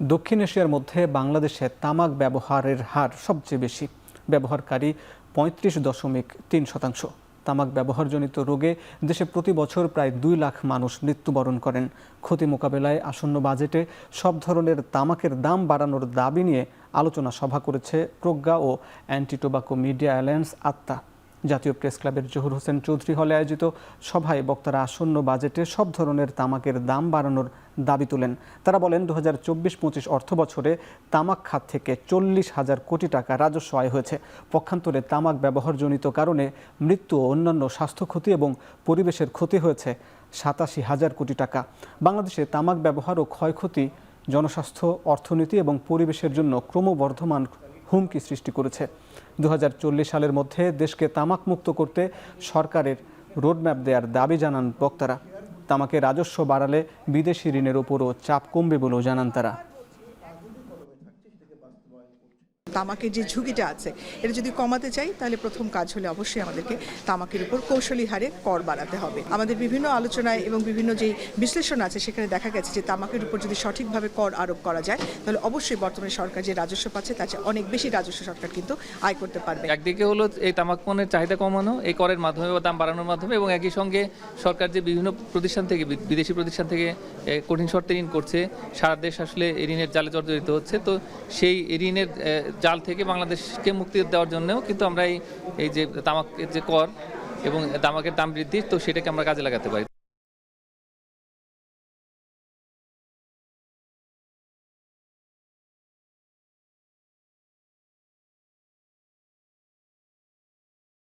দক্ষিণ এশিয়ার মধ্যে বাংলাদেশে তামাক ব্যবহারের হার সবচেয়ে বেশি। ব্যবহারকারী ৩৫.৩%। তামাক ব্যবহারজনিত রোগে দেশে প্রতি বছর প্রায় ২ লাখ মানুষ মৃত্যুবরণ করেন। ক্ষতি মোকাবেলায় আসন্ন বাজেটে সব ধরনের তামাকের দাম বাড়ানোর দাবি নিয়ে আলোচনা সভা করেছে প্রজ্ঞা ও অ্যান্টি টোবাকো মিডিয়া অ্যালায়েন্স আত্মা। জাতীয় প্রেস ক্লাবের জহুর হোসেন চৌধুরী হলে আয়োজিত সভায় বক্তারা আসন্ন বাজেটে সব ধরনের তামাকের দাম বাড়ানোর দাবি তোলেন। তারা বলেন ২০২৪-২৫ অর্থবছরে তামাক খাত থেকে ৪০,০০০ কোটি টাকা রাজস্ব আয় হয়েছে। পক্ষান্তরে তামাক ব্যবহারজনিত কারণে মৃত্যু ও অন্যান্য স্বাস্থ্য ক্ষতি এবং পরিবেশের ক্ষতি হয়েছে ৮৭,০০০ কোটি টাকা। বাংলাদেশে তামাক ব্যবহার ও ক্ষয়ক্ষতি জনস্বাস্থ্য, অর্থনীতি এবং পরিবেশের জন্য ক্রমবর্ধমান হুমকি সৃষ্টি করেছে। ২০৪০ সালের মধ্যে দেশকে তামাক মুক্ত করতে সরকারের রোডম্যাপ দেওয়ার দাবি জানান বক্তারা। তামাকের রাজস্ব বাড়ালে বিদেশি ঋণের ওপরও চাপ কমবে বলেও জানান তারা। তামাকের যে ঝুঁকিটা আছে এটা যদি কমাতে চাই তাহলে প্রথম কাজ হলে অবশ্যই আমাদেরকে তামাকের উপর কৌশলী হারে কর বাড়াতে হবে। আমাদের বিভিন্ন আলোচনায় এবং বিভিন্ন যে বিশ্লেষণ আছে সেখানে দেখা গেছে যে তামাকের উপর যদি সঠিকভাবে কর আরোপ করা যায় তাহলে অবশ্যই বর্তমানে সরকার যে রাজস্ব পাচ্ছে তার চেয়ে অনেক বেশি রাজস্ব সরকার কিন্তু আয় করতে পারবে। একদিকে হলো এই তামাক পণ্যের চাহিদা কমানো এই করের মাধ্যমে বা দাম বাড়ানোর মাধ্যমে, এবং একই সঙ্গে সরকার যে বিভিন্ন প্রতিষ্ঠান থেকে বিদেশি প্রতিষ্ঠান থেকে কঠিন শর্তে ঋণ করছে, সারা দেশ আসলে ঋণের জালে জর্জরিত হচ্ছে। তো সেই ঋণের জাল থেকে বাংলাদেশকে মুক্তি দেওয়ার জন্যও কিন্তু আমরা এই যে তামাকের যে কর এবং তামাকের দাম বৃদ্ধি, তো সেটাকে আমরা কাজে লাগাতে পারি।